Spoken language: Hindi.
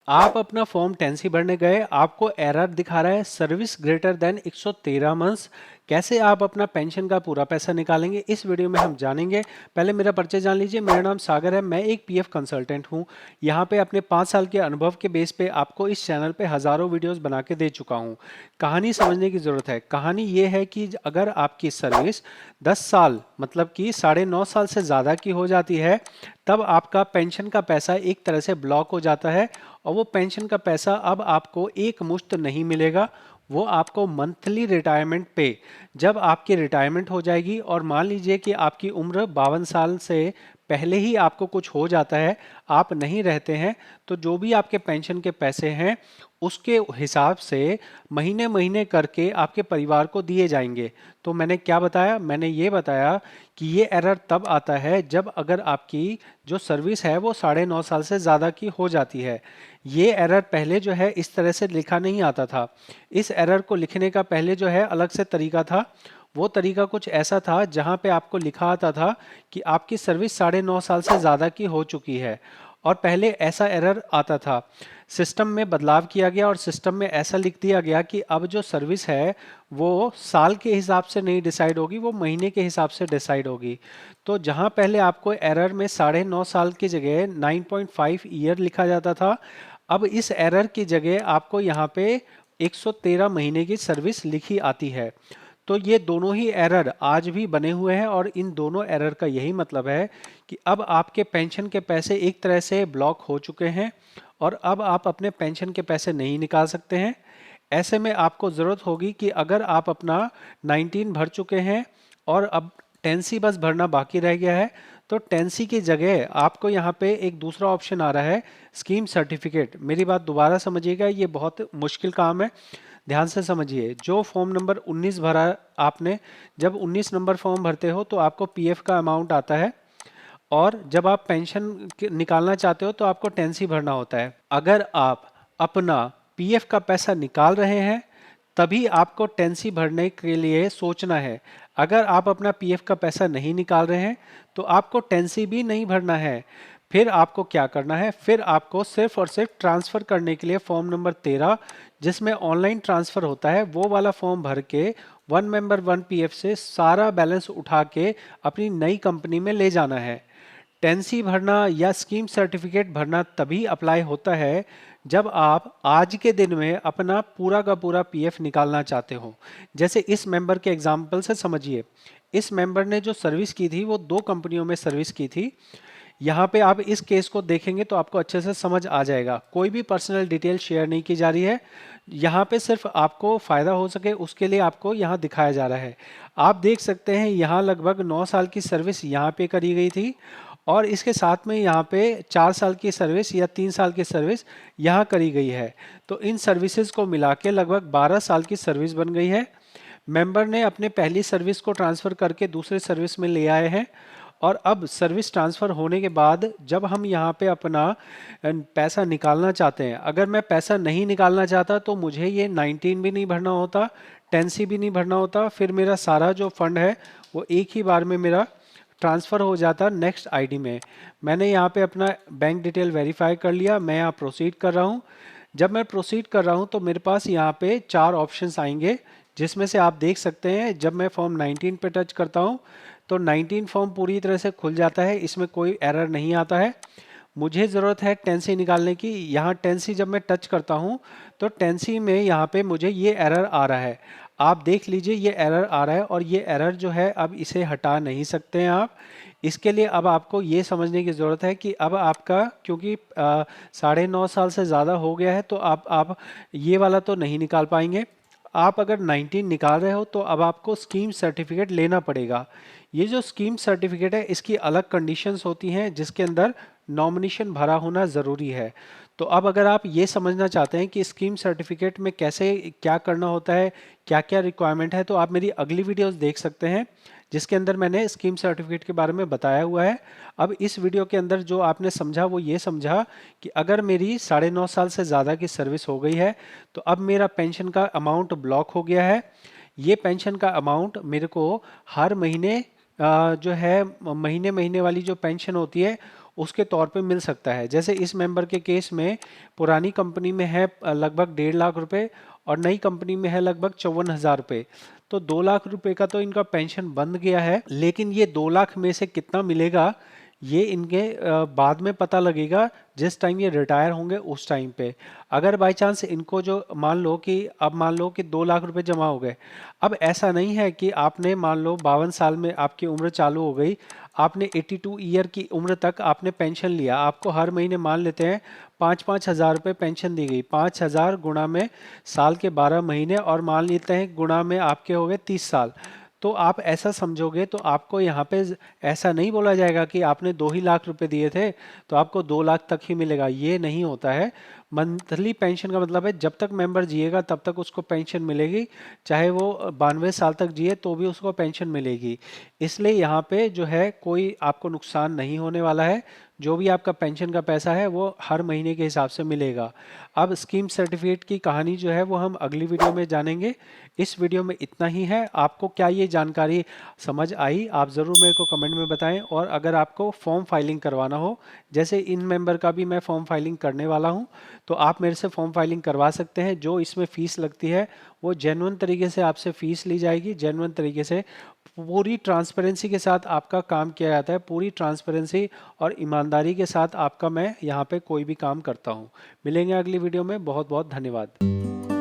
आप अपना फॉर्म 10C भरने गए, आपको एरर दिखा रहा है सर्विस ग्रेटर देन 113 मंथ्स। कैसे आप अपना पेंशन का पूरा पैसा निकालेंगे, इस वीडियो में हम जानेंगे। पहले मेरा परिचय जान लीजिए। मेरा नाम सागर है, मैं एक पीएफ कंसल्टेंट हूं। यहां पे अपने 5 साल के अनुभव के बेस पे आपको इस चैनल पे हजारों वीडियोस बना के दे चुका हूं। कहानी समझने की जरूरत है। कहानी ये है कि अगर आपकी सर्विस 10 साल मतलब कि 9.5 साल से ज़्यादा की हो जाती है, तब आपका पेंशन का पैसा एक तरह से ब्लॉक हो जाता है। और वो पेंशन का पैसा अब आपको एक मुश्त नहीं मिलेगा, वो आपको मंथली रिटायरमेंट पे, जब आपकी रिटायरमेंट हो जाएगी और मान लीजिए कि आपकी उम्र 52 साल से पहले ही आपको कुछ हो जाता है, आप नहीं रहते हैं, तो जो भी आपके पेंशन के पैसे हैं उसके हिसाब से महीने महीने करके आपके परिवार को दिए जाएंगे। तो मैंने क्या बताया? मैंने ये बताया कि ये एरर तब आता है जब अगर आपकी जो सर्विस है वो 9.5 साल से ज़्यादा की हो जाती है। ये एरर पहले जो है इस तरह से लिखा नहीं आता था। इस एरर को लिखने का पहले जो है अलग से तरीका था। वो तरीका कुछ ऐसा था जहां पे आपको लिखा आता था कि आपकी सर्विस 9.5 साल से ज़्यादा की हो चुकी है। और पहले ऐसा एरर आता था। सिस्टम में बदलाव किया गया और सिस्टम में ऐसा लिख दिया गया कि अब जो सर्विस है वो साल के हिसाब से नहीं डिसाइड होगी, वो महीने के हिसाब से डिसाइड होगी। तो जहां पहले आपको एरर में 9.5 साल की जगह 9.5 ईयर लिखा जाता था, अब इस एरर की जगह आपको यहाँ पे 113 महीने की सर्विस लिखी आती है। तो ये दोनों ही एरर आज भी बने हुए हैं और इन दोनों एरर का यही मतलब है कि अब आपके पेंशन के पैसे एक तरह से ब्लॉक हो चुके हैं और अब आप अपने पेंशन के पैसे नहीं निकाल सकते हैं। ऐसे में आपको ज़रूरत होगी कि अगर आप अपना 19 भर चुके हैं और अब 10C बस भरना बाकी रह गया है, तो 10C की जगह आपको यहाँ पे एक दूसरा ऑप्शन आ रहा है, स्कीम सर्टिफिकेट। मेरी बात दोबारा समझिएगा, ये बहुत मुश्किल काम है, ध्यान से समझिए। जो फॉर्म नंबर 19 भरा आपने, जब 19 नंबर फॉर्म भरते हो तो आपको पीएफ का अमाउंट आता है, और जब आप पेंशन निकालना चाहते हो तो आपको 10C भरना होता है। अगर आप अपना पीएफ का पैसा निकाल रहे हैं तभी आपको 10C भरने के लिए सोचना है। अगर आप अपना पीएफ का पैसा नहीं निकाल रहे हैं तो आपको 10C भी नहीं भरना है। फिर आपको क्या करना है? फिर आपको सिर्फ और सिर्फ ट्रांसफर करने के लिए फॉर्म नंबर 13, जिसमें ऑनलाइन ट्रांसफर होता है, वो वाला फॉर्म भर के वन मेंबर वन पीएफ से सारा बैलेंस उठा के अपनी नई कंपनी में ले जाना है। 10C भरना या स्कीम सर्टिफिकेट भरना तभी अप्लाई होता है जब आप आज के दिन में अपना पूरा का पूरा पीएफ निकालना चाहते हो। जैसे इस मेंबर के एग्जाम्पल से समझिए। इस मेंबर ने जो सर्विस की थी वो 2 कंपनियों में सर्विस की थी। यहाँ पे आप इस केस को देखेंगे तो आपको अच्छे से समझ आ जाएगा। कोई भी पर्सनल डिटेल शेयर नहीं की जा रही है। यहाँ पे सिर्फ आपको फायदा हो सके उसके लिए आपको यहाँ दिखाया जा रहा है। आप देख सकते हैं यहाँ लगभग 9 साल की सर्विस यहाँ पे करी गई थी और इसके साथ में यहाँ पे 4 साल की सर्विस या 3 साल की सर्विस यहाँ करी गई है। तो इन सर्विसेज को मिला के लगभग 12 साल की सर्विस बन गई है। मेंबर ने अपने पहली सर्विस को ट्रांसफ़र करके दूसरे सर्विस में ले आए हैं और अब सर्विस ट्रांसफ़र होने के बाद जब हम यहाँ पे अपना पैसा निकालना चाहते हैं, अगर मैं पैसा नहीं निकालना चाहता तो मुझे ये 19 भी नहीं भरना होता, 10C भी नहीं भरना होता, फिर मेरा सारा जो फंड है वो एक ही बार में मेरा ट्रांसफ़र हो जाता नेक्स्ट आईडी में। मैंने यहाँ पे अपना बैंक डिटेल वेरीफाई कर लिया, मैं यहाँ प्रोसीड कर रहा हूँ। जब मैं प्रोसीड कर रहा हूँ तो मेरे पास यहाँ पे 4 ऑप्शंस आएंगे, जिसमें से आप देख सकते हैं जब मैं फॉर्म 19 पे टच करता हूँ तो 19 फॉर्म पूरी तरह से खुल जाता है, इसमें कोई एरर नहीं आता है। मुझे ज़रूरत है 10C निकालने की। यहाँ 10C जब मैं टच करता हूँ तो 10C में यहाँ पे मुझे ये एरर आ रहा है। आप देख लीजिए ये एरर आ रहा है और ये एरर जो है अब इसे हटा नहीं सकते हैं आप। इसके लिए अब आपको ये समझने की ज़रूरत है कि अब आपका क्योंकि 9.5 साल से ज़्यादा हो गया है तो आप ये वाला तो नहीं निकाल पाएंगे। आप अगर 19 निकाल रहे हो तो अब आपको स्कीम सर्टिफिकेट लेना पड़ेगा। ये जो स्कीम सर्टिफिकेट है इसकी अलग कंडीशंस होती हैं जिसके अंदर नॉमिनेशन भरा होना ज़रूरी है। तो अब अगर आप ये समझना चाहते हैं कि स्कीम सर्टिफिकेट में कैसे क्या करना होता है, क्या क्या रिक्वायरमेंट है, तो आप मेरी अगली वीडियोस देख सकते हैं जिसके अंदर मैंने स्कीम सर्टिफिकेट के बारे में बताया हुआ है। अब इस वीडियो के अंदर जो आपने समझा वो ये समझा कि अगर मेरी 9.5 साल से ज़्यादा की सर्विस हो गई है तो अब मेरा पेंशन का अमाउंट ब्लॉक हो गया है। ये पेंशन का अमाउंट मेरे को हर महीने जो है महीने महीने वाली जो पेंशन होती है उसके तौर पे मिल सकता है। जैसे इस मेंबर के केस में पुरानी कंपनी में है लगभग 1.5 लाख रुपए और नई कंपनी में है लगभग 54,000 रुपये। तो 2 लाख रुपए का तो इनका पेंशन बंद गया है, लेकिन ये 2 लाख में से कितना मिलेगा ये इनके बाद में पता लगेगा जिस टाइम ये रिटायर होंगे उस टाइम पे। अगर बाय चांस इनको जो मान लो कि 2 लाख रुपए जमा हो गए। अब ऐसा नहीं है कि आपने मान लो 52 साल में आपकी उम्र चालू हो गई, आपने 82 ईयर की उम्र तक आपने पेंशन लिया, आपको हर महीने मान लेते हैं 5-5 हज़ार रुपये पेंशन दी गई, 5,000 गुणा में साल के 12 महीने और मान लेते हैं गुणा में आपके हो गए 30 साल। तो आप ऐसा समझोगे तो आपको यहाँ पे ऐसा नहीं बोला जाएगा कि आपने 2 ही लाख रुपए दिए थे तो आपको 2 लाख तक ही मिलेगा, ये नहीं होता है। मंथली पेंशन का मतलब है जब तक मेंबर जिएगा तब तक उसको पेंशन मिलेगी, चाहे वो 92 साल तक जिए तो भी उसको पेंशन मिलेगी। इसलिए यहाँ पे जो है कोई आपको नुकसान नहीं होने वाला है, जो भी आपका पेंशन का पैसा है वो हर महीने के हिसाब से मिलेगा। अब स्कीम सर्टिफिकेट की कहानी जो है वो हम अगली वीडियो में जानेंगे। इस वीडियो में इतना ही है। आपको क्या ये जानकारी समझ आई आप ज़रूर मेरे को कमेंट में बताएं। और अगर आपको फॉर्म फाइलिंग करवाना हो, जैसे इन मेंबर का भी मैं फॉर्म फाइलिंग करने वाला हूं, तो आप मेरे से फॉर्म फाइलिंग करवा सकते हैं। जो इसमें फ़ीस लगती है वो जेन्युइन तरीके से आपसे फ़ीस ली जाएगी, जेन्युइन तरीके से पूरी ट्रांसपेरेंसी के साथ आपका काम किया जाता है। पूरी ट्रांसपेरेंसी और ईमानदारी के साथ आपका मैं यहाँ पे कोई भी काम करता हूँ। मिलेंगे अगली वीडियो में। बहुत बहुत धन्यवाद।